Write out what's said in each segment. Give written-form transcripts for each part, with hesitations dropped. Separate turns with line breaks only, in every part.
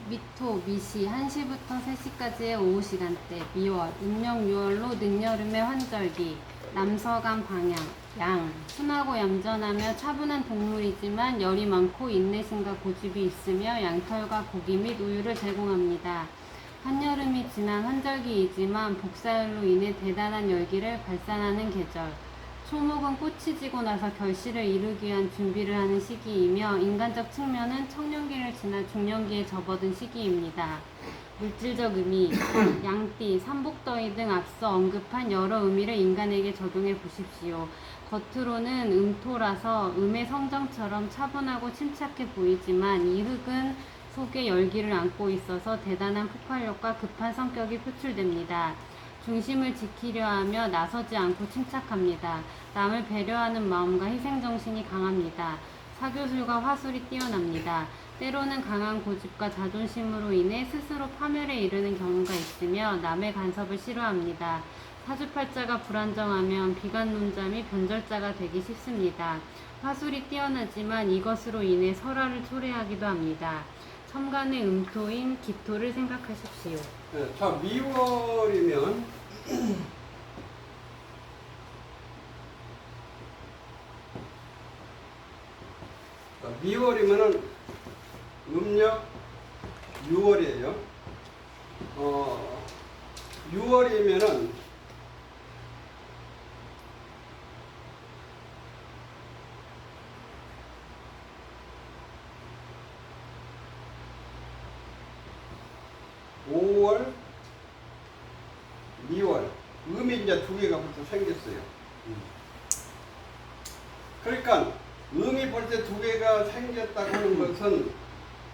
미토, 미시 1시부터 3시까지의 오후 시간대, 미월, 음력 6월로 늦여름의 환절기, 남서간 방향, 양, 순하고 얌전하며 차분한 동물이지만 열이 많고 인내심과 고집이 있으며 양털과 고기 및 우유를 제공합니다. 한여름이 지난 환절기이지만 복사열로 인해 대단한 열기를 발산하는 계절. 초목은 꽃이 지고 나서 결실을 이루기 위한 준비를 하는 시기이며 인간적 측면은 청년기를 지나 중년기에 접어든 시기입니다. 물질적 의미, 양띠, 삼복더위 등 앞서 언급한 여러 의미를 인간에게 적용해 보십시오. 겉으로는 음토라서 음의 성정처럼 차분하고 침착해 보이지만 이 흙은 속에 열기를 안고 있어서 대단한 폭발력과 급한 성격이 표출됩니다. 중심을 지키려 하며 나서지 않고 침착합니다. 남을 배려하는 마음과 희생정신이 강합니다. 사교술과 화술이 뛰어납니다. 때로는 강한 고집과 자존심으로 인해 스스로 파멸에 이르는 경우가 있으며 남의 간섭을 싫어합니다. 사주팔자가 불안정하면 비관론자 및 변절자가 되기 쉽습니다. 화술이 뛰어나지만 이것으로 인해 설화를 초래하기도 합니다. 천간의 음토인 기토를 생각하십시오.
네, 자, 미월이면 미월이면은 음력 6월이에요. 6월이면은 (5월) (2월) 음이 이제 두 개가 벌써 생겼어요. 그러니까 음이 벌써 두 개가 생겼다고 하는 것은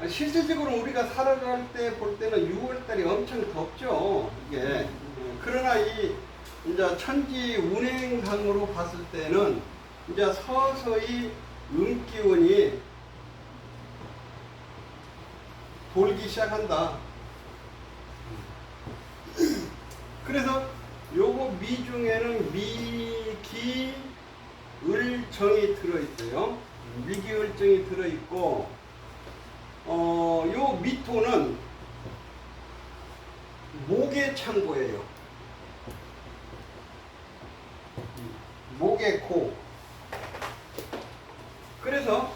실질적으로 우리가 살아갈 때 볼 때는 6월달이 엄청 덥죠. 이게 그러나 이 이제 천지 운행상으로 봤을 때는 이제 서서히 음기운이 돌기 시작한다. 그래서 요거 미 중에는 미기 을정이 들어있어요. 미기 을정이 들어있고, 요 미토는 목의 창고예요. 목의 코. 그래서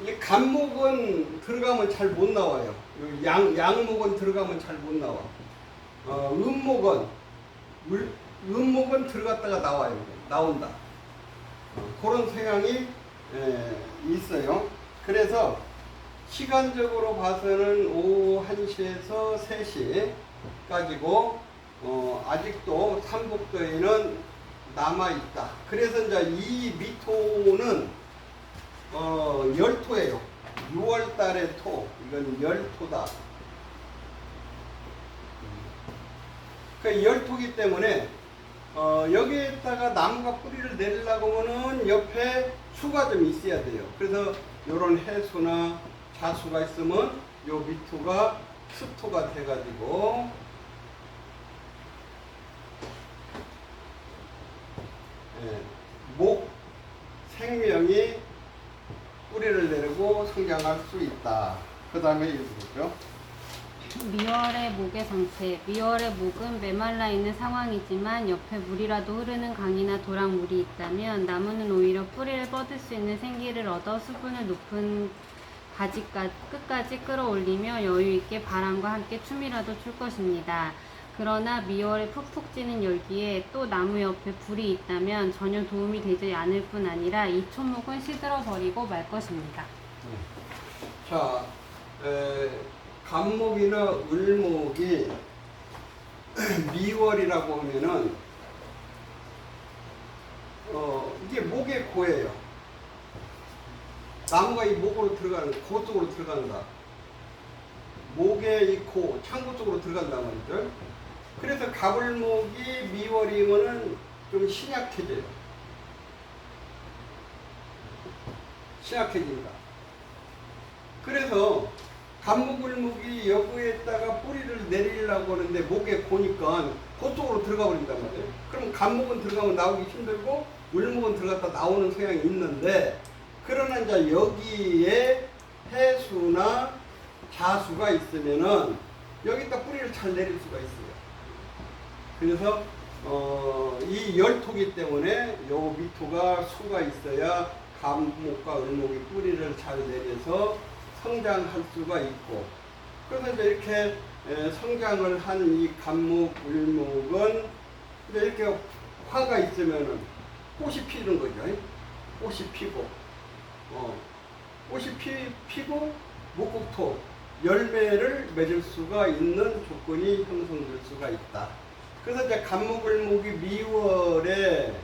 이 간목은 들어가면 잘 못 나와요. 양목은 들어가면 잘 못 나와. 음목은 들어갔다가 나온다. 그런 성향이 있어요. 그래서 시간적으로 봐서는 오후 1시에서 3시까지고 아직도 삼복더위는 남아있다. 그래서 이제 이 미토는 열토예요. 6월 달의 토. 이건 열토다. 그 열토기 때문에 여기에다가 나무가 뿌리를 내리려고 하면은 옆에 수가 좀 있어야 돼요. 그래서 요런 해수나 자수가 있으면 요 미토가 수토가 돼가지고 목 생명이 뿌리를 내리고 성장할 수 있다. 그 다음에 이거죠.
미월의 목의 상태. 미월의 목은 메말라 있는 상황이지만 옆에 물이라도 흐르는 강이나 도랑물이 있다면 나무는 오히려 뿌리를 뻗을 수 있는 생기를 얻어 수분을 높은 끝까지 끌어올리며 여유있게 바람과 함께 춤이라도 출 것입니다. 그러나 미월에 푹푹 찌는 열기에 또 나무 옆에 불이 있다면 전혀 도움이 되지 않을 뿐 아니라 이 초목은 시들어버리고 말 것입니다.
자, 간목이나 을목이 미월이라고 하면은 이게 목의 고예요. 나무가 이 목으로 들어가는 고 쪽으로 들어간다. 목의 이 고, 창고 쪽으로 들어간단 말이죠. 그래서 갑을목이 미월이면은 좀 신약해져요. 신약해진다. 그래서 간목을목이 여기에다가 뿌리를 내리려고 하는데 목에 고니까 그쪽으로 들어가 버린단 말이에요. 그럼 간목은 들어가면 나오기 힘들고 을목은 들어갔다 나오는 성향이 있는데, 그러나 이제 여기에 해수나 자수가 있으면은 여기다 뿌리를 잘 내릴 수가 있어요. 그래서 이 열토기 때문에 요 밑토가 수가 있어야 감목과 을목이 뿌리를 잘 내려서 성장할 수가 있고, 그래서 이제 이렇게 성장을 한 이 감목, 을목은 이제 이렇게 화가 있으면은 꽃이 피는 거죠. 꽃이 피고, 꽃이 피고 목국토 열매를 맺을 수가 있는 조건이 형성될 수가 있다. 그래서 이제 간목을목이 미월에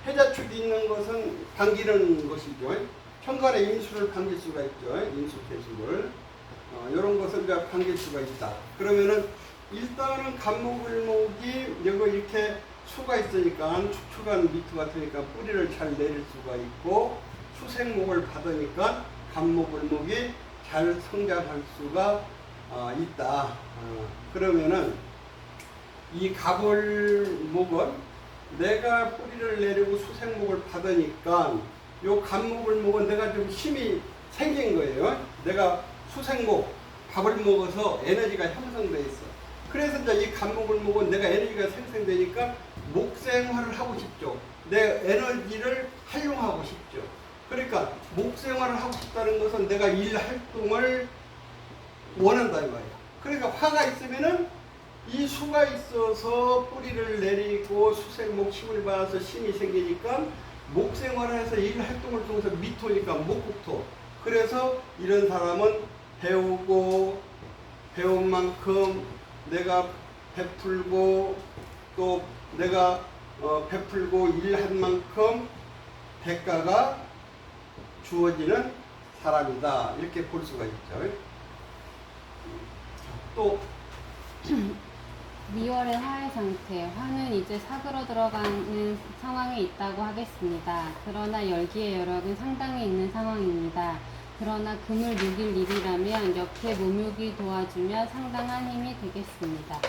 해자축이 있는 것은 반기는 것이죠. 현관의 인수를 반길 수가 있죠. 인수 개수를. 이런 것을 이제 반길 수가 있다. 그러면은 일단은 간목을목이 여기 이렇게 수가 있으니까 축축한 미트 같으니까 뿌리를 잘 내릴 수가 있고, 수생목을 받으니까 간목을목이 잘 성장할 수가 있다. 그러면은 이 갑을목은 내가 뿌리를 내리고 수생목을 받으니까 요 간목을목은 내가 좀 힘이 생긴 거예요. 내가 수생목 밥을 먹어서 에너지가 형성돼 있어. 그래서 이제 이 간목을목은 내가 에너지가 생성되니까 목생활을 하고 싶죠. 내 에너지를 활용하고 싶죠. 그러니까 목생활을 하고 싶다는 것은 내가 일 활동을 원한다 이 말이야. 그러니까 화가 있으면은 이 수가 있어서 뿌리를 내리고 수생목 힘을 받아서 힘이 생기니까 목생활을 해서 일 활동을 통해서 미토니까 목국토. 그래서 이런 사람은 배우고 배운 만큼 내가 베풀고 또 내가 베풀고 일한 만큼 대가가 주어지는 사람이다. 이렇게 볼 수가 있죠. 또
미월의 화의 상태, 화는 이제 사그러 들어가는 상황에 있다고 하겠습니다. 그러나 열기의 여력은 상당히 있는 상황입니다. 그러나 금을 누길 일이라면 옆에 모묘기 도와주며 상당한 힘이 되겠습니다.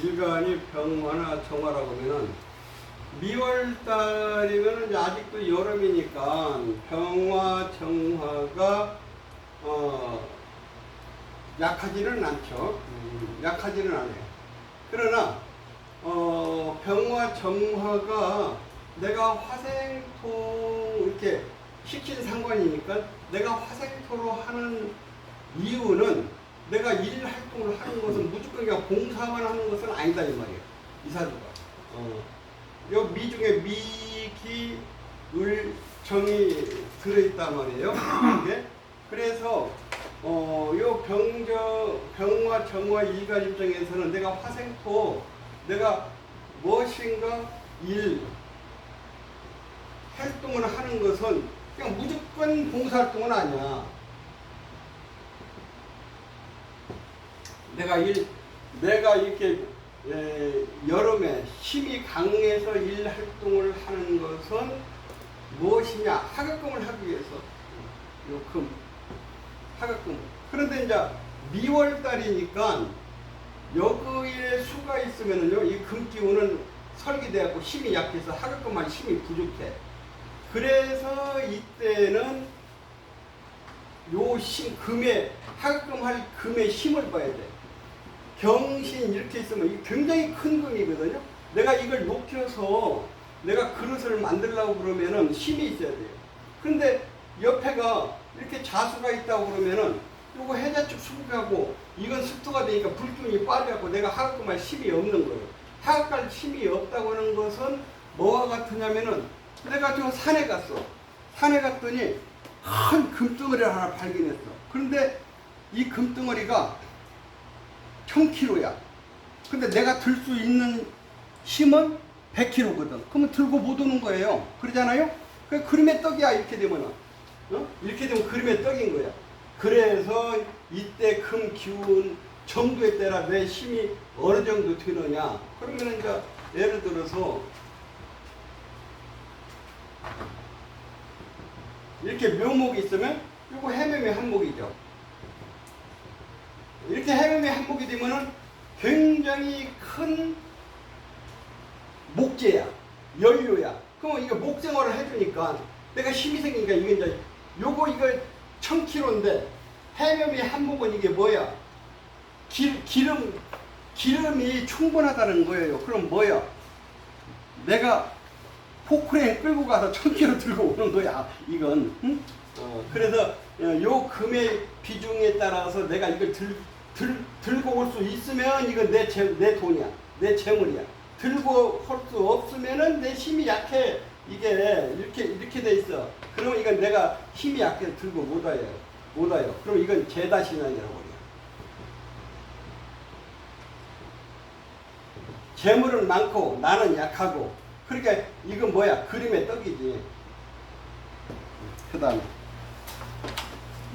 일간이 병화나 정화라고 하면은 미월달이면 이제 아직도 여름이니까 병화, 정화가 약하지는 않죠. 약하지는 않아요. 그러나 병화, 정화가 내가 화생토 이렇게 시킨 상관이니까 내가 화생토로 하는 이유는 내가 일 활동을 하는 것은 무조건 그냥 봉사만 하는 것은 아니다 이 말이에요. 이사주가. 요 미 중에 미, 기, 을, 정이 들어있단 말이에요. 이게. 그래서 요 병화, 정화, 일간 입장에서는 내가 화생토, 내가 무엇인가 일 활동을 하는 것은 그냥 무조건 봉사활동은 아니야. 내가 이렇게 여름에 힘이 강해서 일 활동을 하는 것은 무엇이냐? 하객금을 하기 위해서. 요 금. 하객금. 그런데 이제 미월달이니까 여기에 수가 있으면은요, 이 금기운은 설기되었고 힘이 약해서 하객금만 힘이 부족해. 그래서 이때는 요 금에, 하객금 할 금의 힘을 봐야 돼. 경신 이렇게 있으면 이게 굉장히 큰 금이거든요. 내가 이걸 녹여서 내가 그릇을 만들려고 그러면은 힘이 있어야 돼요. 근데 옆에가 이렇게 자수가 있다고 그러면은 요거 해자축 수국하고 이건 습도가 되니까 불균이 빠져갖고 내가 하객금할 힘이 없는 거예요. 하객할 힘이 없다고 하는 것은 뭐와 같으냐면은 내가 저 산에 갔어. 산에 갔더니 큰 금덩어리를 하나 발견했어. 그런데 이 금덩어리가 1000kg야. 근데 내가 들 수 있는 힘은 100kg거든. 그러면 들고 못 오는 거예요. 그러잖아요? 그 그림의 떡이야, 이렇게 되면은. 이렇게 되면 그림의 떡인 거야. 그래서 이때 금 기운 정도에 따라 내 힘이 어느 정도 되느냐. 그러면 이제 예를 들어서 이렇게 묘목이 있으면 이거 해묘의 한목이죠. 이렇게 해묘미 한복이 되면은 굉장히 큰 목재야, 연료야. 그럼 이거 목생활을 해주니까 내가 힘이 생기니까 이게 이제 요거 이거 1000kg인데 해묘미 한복은 이게 뭐야? 기름이 충분하다는 거예요. 그럼 뭐야? 내가 포크레인 끌고 가서 1000kg 들고 오는 거야. 이건. 응? 그래서 요 금의 비중에 따라서 내가 이걸 들고 올 수 있으면 이건 내 돈이야. 내 재물이야. 들고 올 수 없으면은 내 힘이 약해. 이게 이렇게 돼 있어. 그러면 이건 내가 힘이 약해서 들고 못 와요. 그럼 이건 재다신앙이라고 그래요. 재물은 많고 나는 약하고. 그러니까 이건 뭐야? 그림의 떡이지. 그 다음에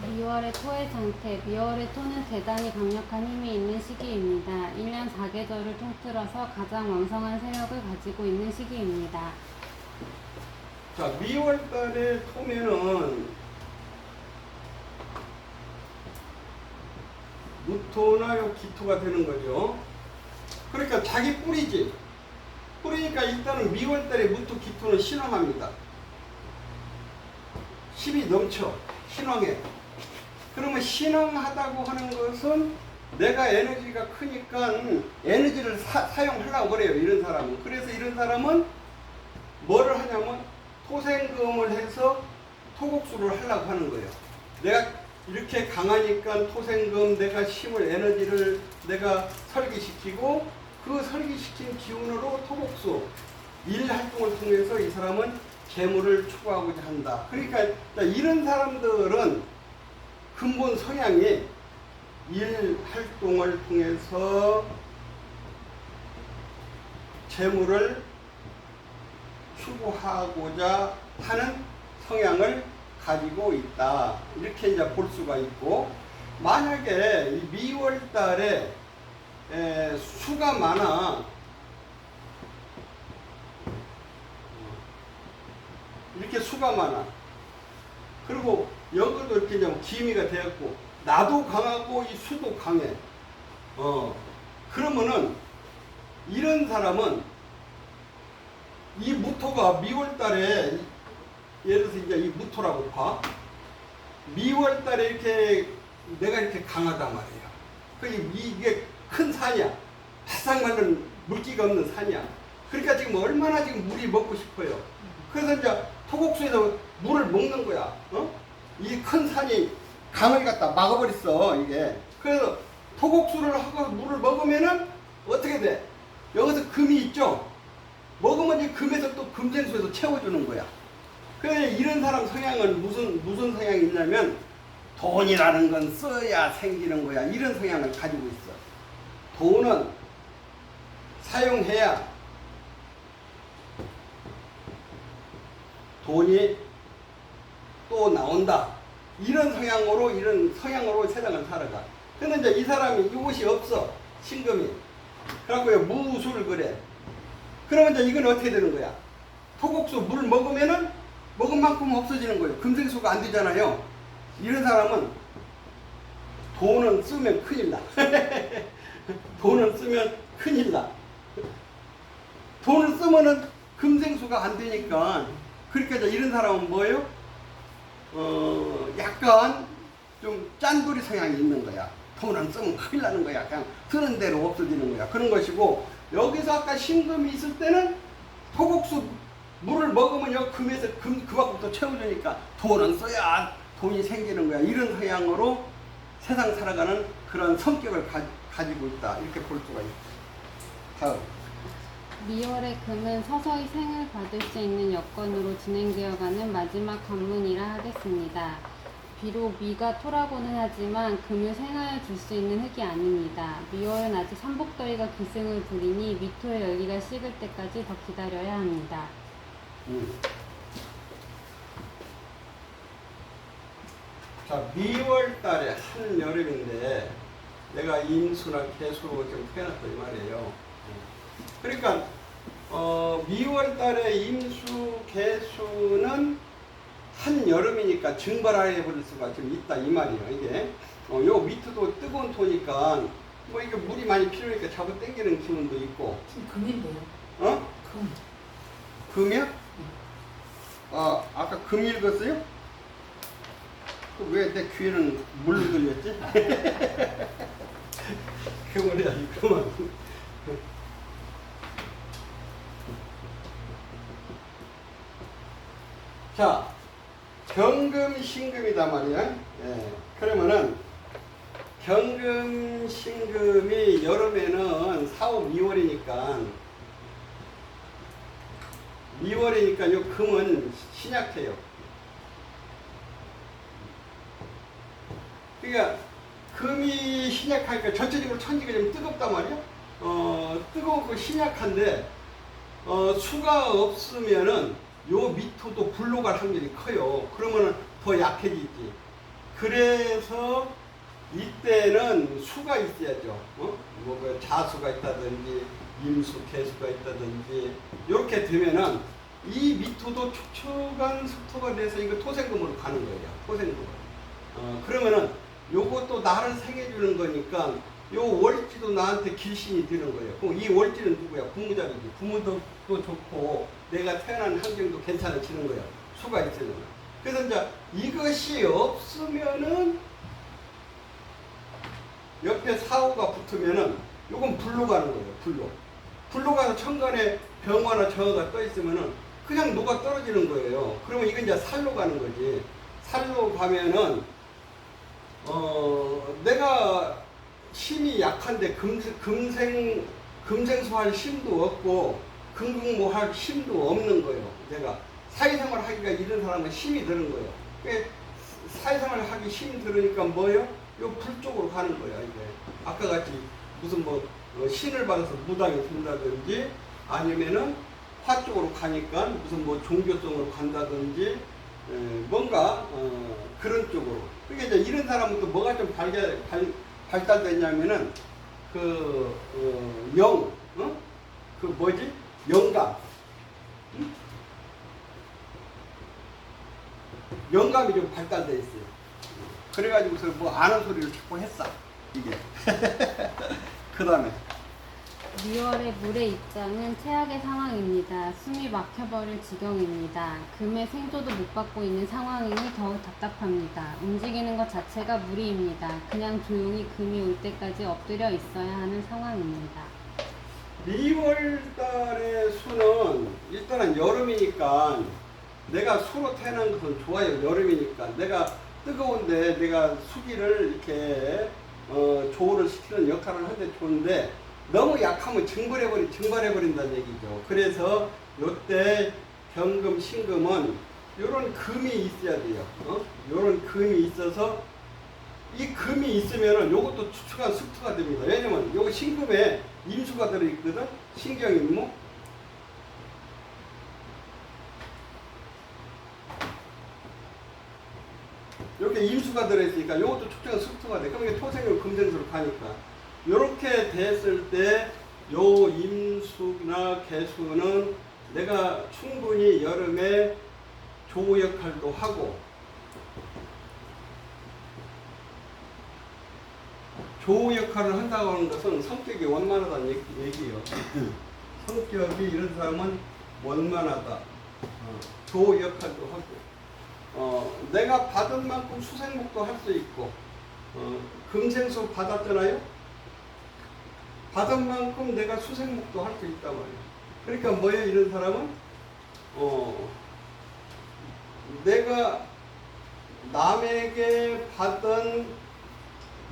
미월의 토의 상태. 미월의 토는 대단히 강력한 힘이 있는 시기입니다. 1년 4계절을 통틀어서 가장 왕성한 세력을 가지고 있는 시기입니다.
자, 미월달에 토면은 무토나 요 기토가 되는 거죠. 그러니까 자기 뿌리지. 뿌리니까 일단은 미월달에 무토 기토는 신왕합니다. 힘이 넘쳐. 신왕해. 그러면 신왕하다고 하는 것은 내가 에너지가 크니까 에너지를 사용하려고 그래요. 이런 사람은. 그래서 이런 사람은 뭐를 하냐면 토생금을 해서 토곡수를 하려고 하는 거예요. 내가 이렇게 강하니까 토생금, 내가 힘을, 에너지를 내가 설기시키고 그 설기시킨 기운으로 토곡수, 일 활동을 통해서 이 사람은 재물을 추구하고자 한다. 그러니까 이런 사람들은 근본 성향이 일 활동을 통해서 재물을 추구하고자 하는 성향을 가지고 있다. 이렇게 이제 볼 수가 있고, 만약에 이 미월 달에 수가 많아. 이렇게 수가 많아. 그리고 여기도 이렇게 이제 기미가 되었고, 나도 강하고 이 수도 강해. 그러면은 이런 사람은 이 무토가 미월 달에, 예를 들어서 이제 이 무토라고 봐. 미월 달에 이렇게 내가 이렇게 강하단 말이에요. 이게 큰 산이야. 바싹 마른 물기가 없는 산이야. 그러니까 지금 얼마나 지금 물이 먹고 싶어요. 그래서 이제 토곡수에서 물을 먹는 거야. 이 큰 산이 강을 갖다 막아버렸어, 이게. 그래서 토곡수를 하고 물을 먹으면은 어떻게 돼? 여기서 금이 있죠? 먹으면 이 금에서 또 금생수에서 채워주는 거야. 그래서 이런 사람 성향은 무슨 성향이 있냐면, 돈이라는 건 써야 생기는 거야. 이런 성향을 가지고 있어. 돈은 사용해야 돈이 또 나온다. 이런 성향으로 세상을 살아가. 근데 이제 이 사람이 이것이 없어. 신금이. 그래갖고 무술 그래. 그러면 이제 이건 어떻게 되는 거야? 토곡수 물 먹으면은 먹은 만큼 없어지는 거예요. 금생수가 안 되잖아요. 이런 사람은 돈은 쓰면 큰일 나. 돈은 쓰면 큰일 나. 돈을 쓰면은 금생수가 안 되니까. 그러니까 이제 이런 사람은 뭐예요? 약간 좀 짠돌이 성향이 있는 거야. 돈은 쓰면 큰일 나는 거야. 그냥 쓰는 대로 없어지는 거야. 그런 것이고, 여기서 아까 신금이 있을 때는 토곡수 물을 먹으면 여 금에서 그 밖부터 채워주니까 돈은 써야 돈이 생기는 거야. 이런 성향으로 세상 살아가는 그런 성격을 가지고 있다. 이렇게 볼 수가 있다. 다음.
미월의 금은 서서히 생을 받을 수 있는 여건으로 진행되어가는 마지막 관문이라 하겠습니다. 비록 미가 토라고는 하지만 금을 생하여 줄 수 있는 흙이 아닙니다. 미월은 아직 삼복더위가 기승을 부리니 미토의 열기가 식을 때까지 더 기다려야 합니다.
자, 미월 달에 한여름인데 내가 임수나 개수로 좀 해놨다 이 말이에요. 그러니까 미월 달에 임수, 개수는 한여름이니까 증발해 버릴 수가 좀 있다 이 말이에요. 이게 요 밑에도 뜨거운 뜨거운 토니까 뭐 이게 물이 많이 필요하니까 잡아 당기는 기분도 있고.
지금 금인데요.
어?
금.
금이요? 아, 아까 금 읽었어요? 왜 내 귀에는 물로 들렸지? 그거는 아니, 그만. 자, 경금, 신금이다 말이야. 예. 그러면은, 경금, 신금이 여름에는 4, 5, 미월이니까, 요 금은 신약해요. 그러니까, 금이 신약하니까 전체적으로 천지가 좀 뜨겁단 말이야. 뜨겁고 신약한데, 수가 없으면은, 요 밑으로도 불로 갈 확률이 커요. 그러면은 더 약해지지. 그래서 이때는 수가 있어야죠. 뭐 자수가 있다든지 임수, 개수가 있다든지 이렇게 되면은 이 밑으로도 축축한 습토가 돼서 이거 토생금으로 가는 거예요. 토생금으로. 그러면은 요것도 나를 생해주는 거니까 요 월지도 나한테 길신이 되는 거예요. 그럼 이 월지는 누구야? 부모자리지. 부모도 좋고 내가 태어난 환경도 괜찮아지는 거예요. 수가 있으면. 그래서 이제 이것이 없으면은 옆에 사오가 붙으면은 요건 불로 가는 거예요. 불로. 불로 가서 천간에 병화나 정화가 떠 있으면은 그냥 녹아 떨어지는 거예요. 그러면 이건 이제 살로 가는 거지. 살로 가면은 내가 힘이 약한데 금생수할 힘도 없고 금극모할 힘도 없는 거예요. 내가 사회생활 하기가 이런 사람은 힘이 드는 거예요. 사회생활 하기 힘이 들으니까 뭐예요? 요 불 쪽으로 가는 거예요. 이게 아까 같이 무슨 뭐 신을 받아서 무당이 된다든지 아니면은 화 쪽으로 가니까 무슨 뭐 종교성으로 간다든지 뭔가 그런 쪽으로. 그러니까 이제 이런 사람은 또 뭐가 좀 발달됐냐면은 그 뭐지? 영감. 응? 영감이 좀 발달돼 있어요. 그래가지고서 뭐 아는 소리를 자꾸 했어. 이게. 그 다음에.
미월의 물의 입장은 최악의 상황입니다. 숨이 막혀버릴 지경입니다. 금의 생조도 못 받고 있는 상황이니 더욱 답답합니다. 움직이는 것 자체가 무리입니다. 그냥 조용히 금이 올 때까지 엎드려 있어야 하는 상황입니다.
미월 달의 수는 일단은 여름이니까 내가 수로 태어난 것은 좋아요. 여름이니까 내가 뜨거운데 내가 수기를 이렇게 조우를 시키는 역할을 하는데 좋은데 너무 약하면 증발해버린다는 얘기죠. 그래서 요때 경금, 신금은 요런 금이 있어야 돼요. 요런 금이 있어서 이 금이 있으면은 요것도 축축한 습투가 됩니다. 왜냐면 요거 신금에 임수가 들어있거든. 신경임무. 이렇게 임수가 들어있으니까 요것도 축축한 습투가 돼. 그럼 이게 토생으로 금생수로 가니까. 요렇게 됐을 때 요 임수나 개수는 내가 충분히 여름에 조우 역할도 하고 조우 역할을 한다고 하는 것은 성격이 원만하다는 얘기예요. 성격이 이런 사람은 원만하다. 조우 역할도 하고 내가 받은 만큼 수생목도 할 수 있고 금생수 받았잖아요. 받은 만큼 내가 수생목도 할 수 있단 말이에요. 그러니까 뭐예요? 이런 사람은 내가 남에게 받은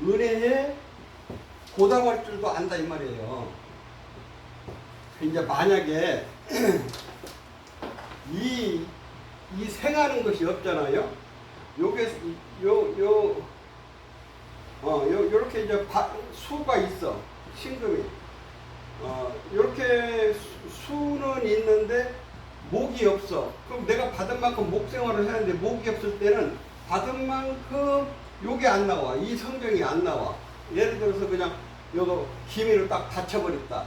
은혜에 보답할 줄도 안다 이 말이에요. 이제 만약에 이 생하는 것이 없잖아요. 요렇게 이제 수가 있어. 신금이. 요렇게 수는 있는데 목이 없어. 그럼 내가 받은 만큼 목 생활을 하는데 목이 없을 때는 받은 만큼 요게 안 나와. 이 성경이 안 나와. 예를 들어서 그냥 요거 기미를 딱 닫혀버렸다.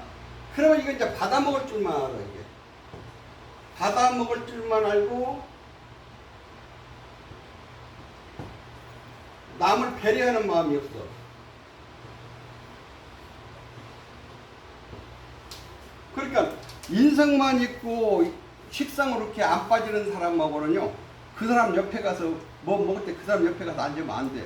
그러면 이거 이제 받아먹을 줄만 알아, 이게. 받아먹을 줄만 알고 남을 배려하는 마음이 없어. 그러니까 인성만 있고 식상으로 이렇게 안 빠지는 사람하고는요, 그 사람 옆에 가서 뭐 먹을 때 그 사람 옆에 가서 앉으면 안 돼.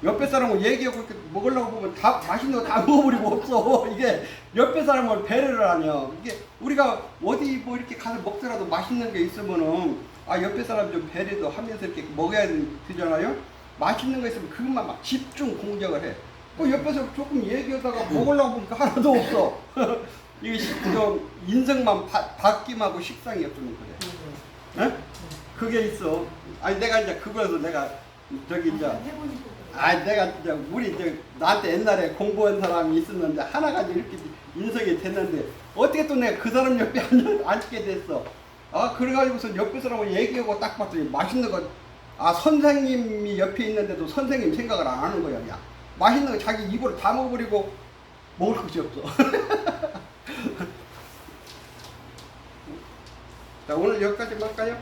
옆에 사람하고 얘기하고 이렇게 먹으려고 보면 다 맛있는 거 다 먹어버리고 없어. 이게 옆에 사람을 배려를 하냐. 이게 우리가 어디 뭐 이렇게 가서 먹더라도 맛있는 게 있으면은 아 옆에 사람 좀 배려도 하면서 이렇게 먹어야 되잖아요. 맛있는 거 있으면 그것만 막 집중 공격을 해. 그 옆에서 조금 얘기하다가 먹으려고 보니까 하나도 없어. 이게 인성만 바뀜하고 식상이 없으면 그래. 응? 그게 있어. 아니 내가 이제 그거에서 내가 저기 이제 내가 이제 우리 나한테 옛날에 공부한 사람이 있었는데 하나 가지고 이렇게 인성이 됐는데 어떻게 또 내가 그 사람 옆에 앉게 됐어. 아 그래가지고서 옆에 사람하고 얘기하고 딱 봤더니 맛있는 거 선생님이 옆에 있는데도 선생님 생각을 안 하는 거야. 야 맛있는 거 자기 입으로 다 먹어버리고 먹을 것이 없어. 자 오늘 여기까지만 할까요?